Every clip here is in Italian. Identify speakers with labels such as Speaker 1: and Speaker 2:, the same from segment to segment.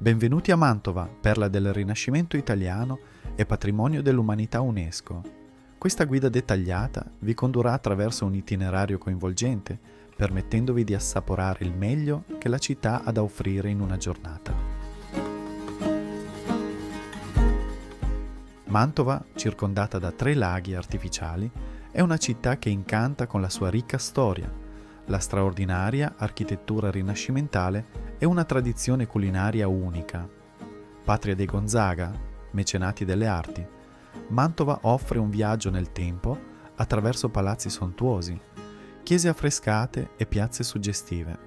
Speaker 1: Benvenuti a Mantova, perla del Rinascimento italiano e patrimonio dell'umanità UNESCO. Questa guida dettagliata vi condurrà attraverso un itinerario coinvolgente, permettendovi di assaporare il meglio che la città ha da offrire in una giornata. Mantova, circondata da 3 laghi artificiali, è una città che incanta con la sua ricca storia, la straordinaria architettura rinascimentale e una tradizione culinaria unica. Patria dei Gonzaga, mecenati delle arti, Mantova offre un viaggio nel tempo attraverso palazzi sontuosi, chiese affrescate e piazze suggestive.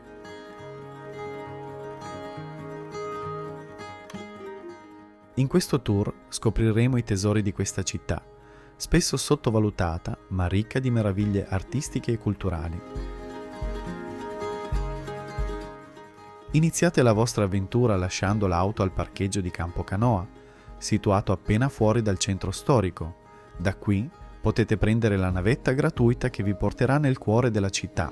Speaker 1: In questo tour scopriremo i tesori di questa città, spesso sottovalutata ma ricca di meraviglie artistiche e culturali. Iniziate la vostra avventura lasciando l'auto al parcheggio di Campo Canoa, situato appena fuori dal centro storico. Da qui potete prendere la navetta gratuita che vi porterà nel cuore della città.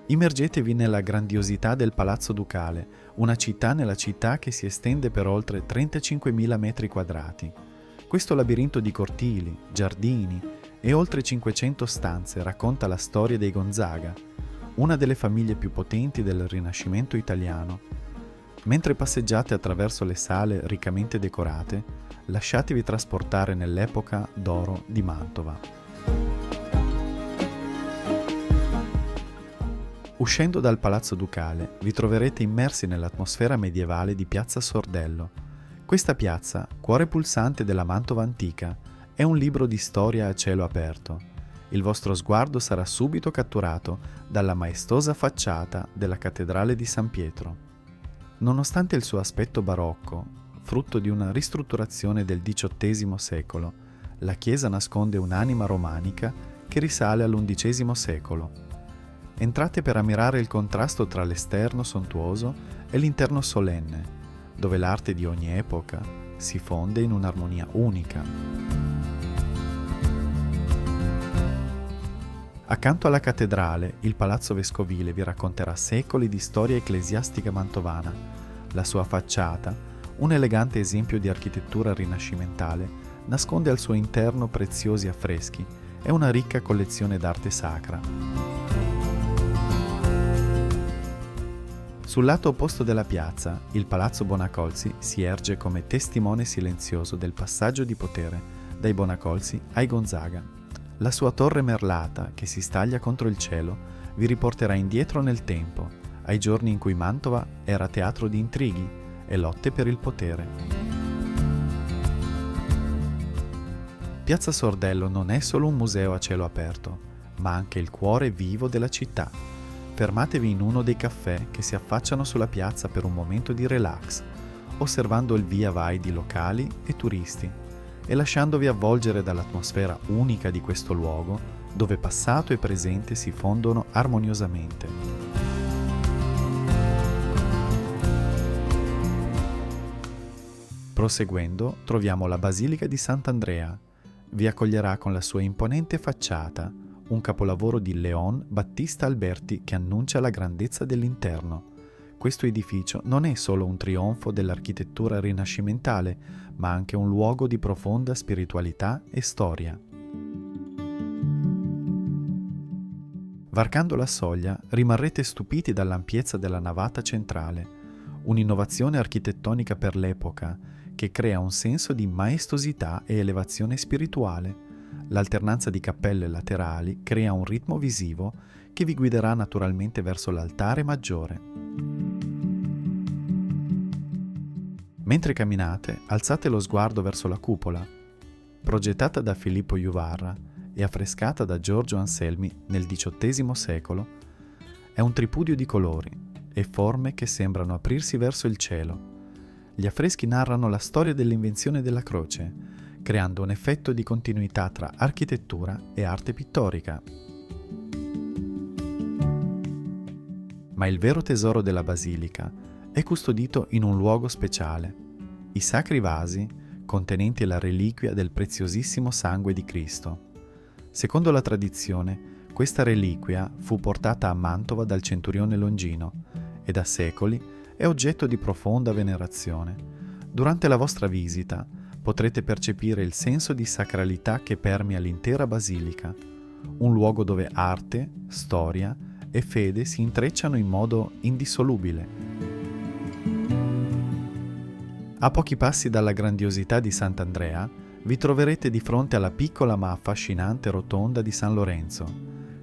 Speaker 1: Immergetevi nella grandiosità del Palazzo Ducale, una città nella città che si estende per oltre 35.000 metri quadrati. Questo labirinto di cortili, giardini e oltre 500 stanze racconta la storia dei Gonzaga, una delle famiglie più potenti del Rinascimento italiano. Mentre passeggiate attraverso le sale riccamente decorate, lasciatevi trasportare nell'epoca d'oro di Mantova. Uscendo dal Palazzo Ducale, vi troverete immersi nell'atmosfera medievale di Piazza Sordello. Questa piazza, cuore pulsante della Mantova antica, è un libro di storia a cielo aperto. Il vostro sguardo sarà subito catturato dalla maestosa facciata della cattedrale di San Pietro. Nonostante il suo aspetto barocco, frutto di una ristrutturazione del XVIII secolo, la chiesa nasconde un'anima romanica che risale all'XI secolo. Entrate per ammirare il contrasto tra l'esterno sontuoso e l'interno solenne, dove l'arte di ogni epoca si fonde in un'armonia unica. Accanto alla cattedrale, il palazzo vescovile vi racconterà secoli di storia ecclesiastica mantovana. La sua facciata, un elegante esempio di architettura rinascimentale, nasconde al suo interno preziosi affreschi e una ricca collezione d'arte sacra. Sul lato opposto della piazza, il Palazzo Bonacolsi si erge come testimone silenzioso del passaggio di potere dai Bonacolsi ai Gonzaga. La sua torre merlata, che si staglia contro il cielo, vi riporterà indietro nel tempo, ai giorni in cui Mantova era teatro di intrighi e lotte per il potere. Piazza Sordello non è solo un museo a cielo aperto, ma anche il cuore vivo della città. Fermatevi in uno dei caffè che si affacciano sulla piazza per un momento di relax, osservando il via vai di locali e turisti, e lasciandovi avvolgere dall'atmosfera unica di questo luogo, dove passato e presente si fondono armoniosamente. Proseguendo, troviamo la Basilica di Sant'Andrea. Vi accoglierà con la sua imponente facciata, un capolavoro di Leon Battista Alberti che annuncia la grandezza dell'interno. Questo edificio non è solo un trionfo dell'architettura rinascimentale, ma anche un luogo di profonda spiritualità e storia. Varcando la soglia, rimarrete stupiti dall'ampiezza della navata centrale, un'innovazione architettonica per l'epoca che crea un senso di maestosità e elevazione spirituale. L'alternanza di cappelle laterali crea un ritmo visivo che vi guiderà naturalmente verso l'altare maggiore. Mentre camminate, alzate lo sguardo verso la cupola. Progettata da Filippo Juvarra e affrescata da Giorgio Anselmi nel XVIII secolo, è un tripudio di colori e forme che sembrano aprirsi verso il cielo. Gli affreschi narrano la storia dell'invenzione della croce, creando un effetto di continuità tra architettura e arte pittorica. Ma il vero tesoro della basilica è custodito in un luogo speciale, i sacri vasi contenenti la reliquia del preziosissimo sangue di Cristo. Secondo la tradizione, questa reliquia fu portata a Mantova dal centurione Longino e da secoli è oggetto di profonda venerazione. Durante la vostra visita potrete percepire il senso di sacralità che permea l'intera basilica, un luogo dove arte, storia e fede si intrecciano in modo indissolubile. A pochi passi dalla grandiosità di Sant'Andrea vi troverete di fronte alla piccola ma affascinante rotonda di San Lorenzo.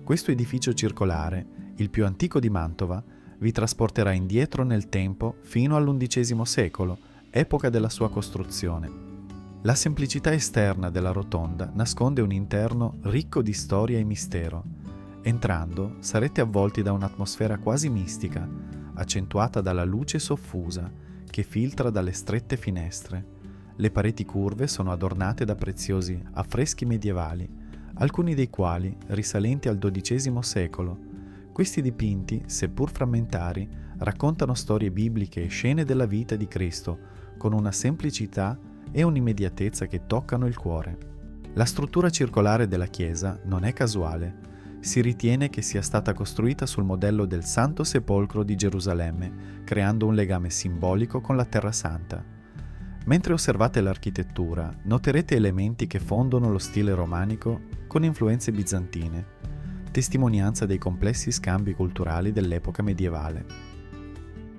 Speaker 1: Questo edificio circolare, il più antico di Mantova, vi trasporterà indietro nel tempo fino all'undicesimo secolo, epoca della sua costruzione. La semplicità esterna della rotonda nasconde un interno ricco di storia e mistero. Entrando sarete avvolti da un'atmosfera quasi mistica, accentuata dalla luce soffusa che filtra dalle strette finestre. Le pareti curve sono adornate da preziosi affreschi medievali, alcuni dei quali risalenti al XII secolo. Questi dipinti, seppur frammentari, raccontano storie bibliche e scene della vita di Cristo con una semplicità e un'immediatezza che toccano il cuore. La struttura circolare della chiesa non è casuale. Si ritiene che sia stata costruita sul modello del Santo Sepolcro di Gerusalemme, creando un legame simbolico con la Terra Santa. Mentre osservate l'architettura, noterete elementi che fondono lo stile romanico con influenze bizantine, testimonianza dei complessi scambi culturali dell'epoca medievale.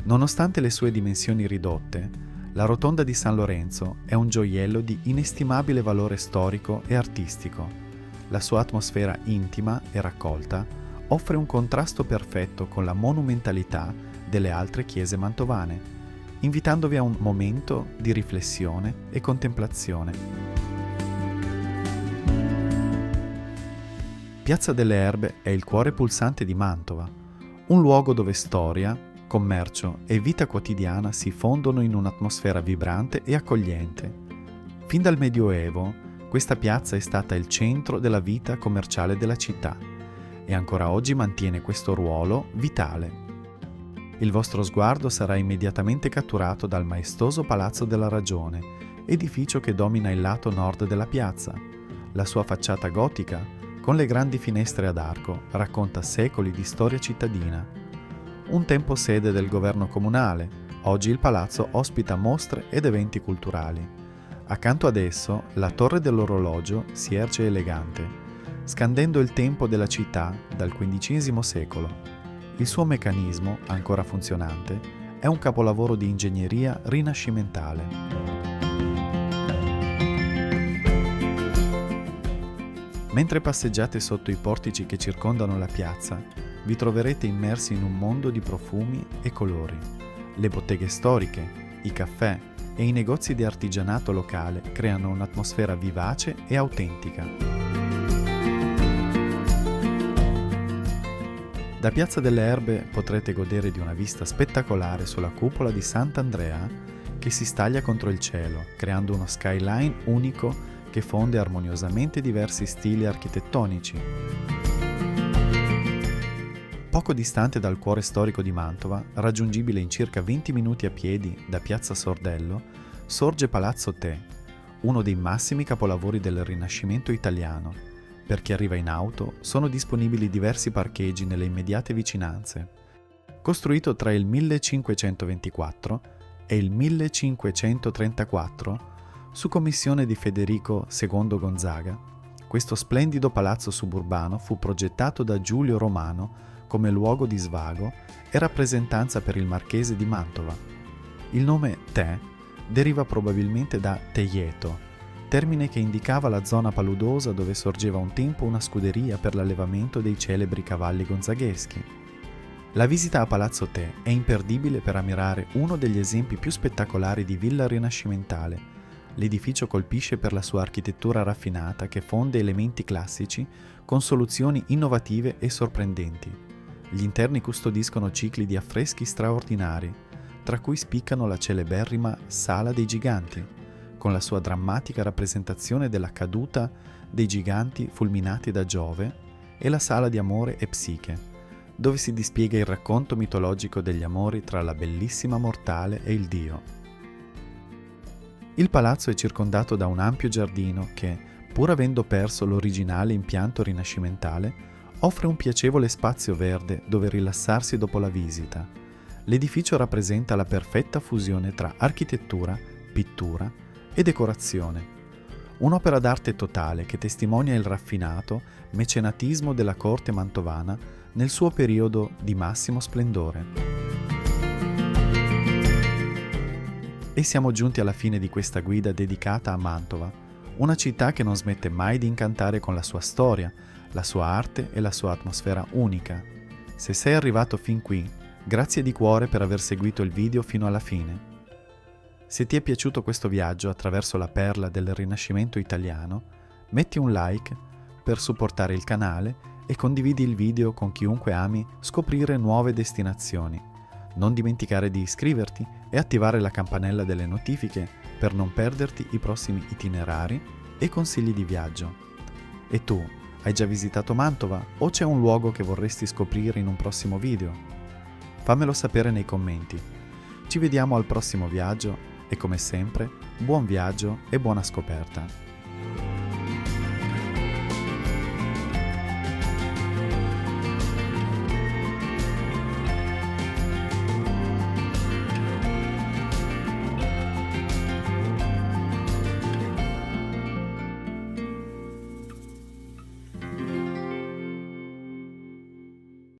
Speaker 1: Nonostante le sue dimensioni ridotte, la rotonda di San Lorenzo è un gioiello di inestimabile valore storico e artistico. La sua atmosfera intima e raccolta offre un contrasto perfetto con la monumentalità delle altre chiese mantovane, invitandovi a un momento di riflessione e contemplazione. Piazza delle Erbe è il cuore pulsante di Mantova, un luogo dove storia, commercio e vita quotidiana si fondono in un'atmosfera vibrante e accogliente. Fin dal Medioevo, questa piazza è stata il centro della vita commerciale della città e ancora oggi mantiene questo ruolo vitale. Il vostro sguardo sarà immediatamente catturato dal maestoso Palazzo della Ragione, edificio che domina il lato nord della piazza. La sua facciata gotica, con le grandi finestre ad arco, racconta secoli di storia cittadina. Un tempo sede del governo comunale, oggi il palazzo ospita mostre ed eventi culturali. Accanto ad esso, la torre dell'orologio si erge elegante, scandendo il tempo della città dal XV secolo. Il suo meccanismo, ancora funzionante, è un capolavoro di ingegneria rinascimentale. Mentre passeggiate sotto i portici che circondano la piazza, vi troverete immersi in un mondo di profumi e colori. Le botteghe storiche, i caffè e i negozi di artigianato locale creano un'atmosfera vivace e autentica. Da Piazza delle Erbe potrete godere di una vista spettacolare sulla cupola di Sant'Andrea che si staglia contro il cielo, creando uno skyline unico che fonde armoniosamente diversi stili architettonici. Poco distante dal cuore storico di Mantova, raggiungibile in circa 20 minuti a piedi da Piazza Sordello, sorge Palazzo Te, uno dei massimi capolavori del Rinascimento italiano. Per chi arriva in auto, sono disponibili diversi parcheggi nelle immediate vicinanze. Costruito tra il 1524 e il 1534, su commissione di Federico II Gonzaga, questo splendido palazzo suburbano fu progettato da Giulio Romano come luogo di svago e rappresentanza per il marchese di Mantova. Il nome Te deriva probabilmente da Teieto, termine che indicava la zona paludosa dove sorgeva un tempo una scuderia per l'allevamento dei celebri cavalli gonzagheschi. La visita a Palazzo Te è imperdibile per ammirare uno degli esempi più spettacolari di villa rinascimentale. L'edificio colpisce per la sua architettura raffinata che fonde elementi classici con soluzioni innovative e sorprendenti. Gli interni custodiscono cicli di affreschi straordinari, tra cui spiccano la celeberrima Sala dei Giganti, con la sua drammatica rappresentazione della caduta dei giganti fulminati da Giove, e la Sala di Amore e Psiche, dove si dispiega il racconto mitologico degli amori tra la bellissima mortale e il dio. Il palazzo è circondato da un ampio giardino che, pur avendo perso l'originale impianto rinascimentale, offre un piacevole spazio verde dove rilassarsi dopo la visita. L'edificio rappresenta la perfetta fusione tra architettura, pittura e decorazione. Un'opera d'arte totale che testimonia il raffinato mecenatismo della corte mantovana nel suo periodo di massimo splendore. E siamo giunti alla fine di questa guida dedicata a Mantova, una città che non smette mai di incantare con la sua storia, la sua arte e la sua atmosfera unica. Se sei arrivato fin qui, grazie di cuore per aver seguito il video fino alla fine. Se ti è piaciuto questo viaggio attraverso la perla del Rinascimento italiano, metti un like per supportare il canale e condividi il video con chiunque ami scoprire nuove destinazioni. Non dimenticare di iscriverti e attivare la campanella delle notifiche per non perderti i prossimi itinerari e consigli di viaggio. E tu, hai già visitato Mantova o c'è un luogo che vorresti scoprire in un prossimo video? Fammelo sapere nei commenti. Ci vediamo al prossimo viaggio e come sempre, buon viaggio e buona scoperta!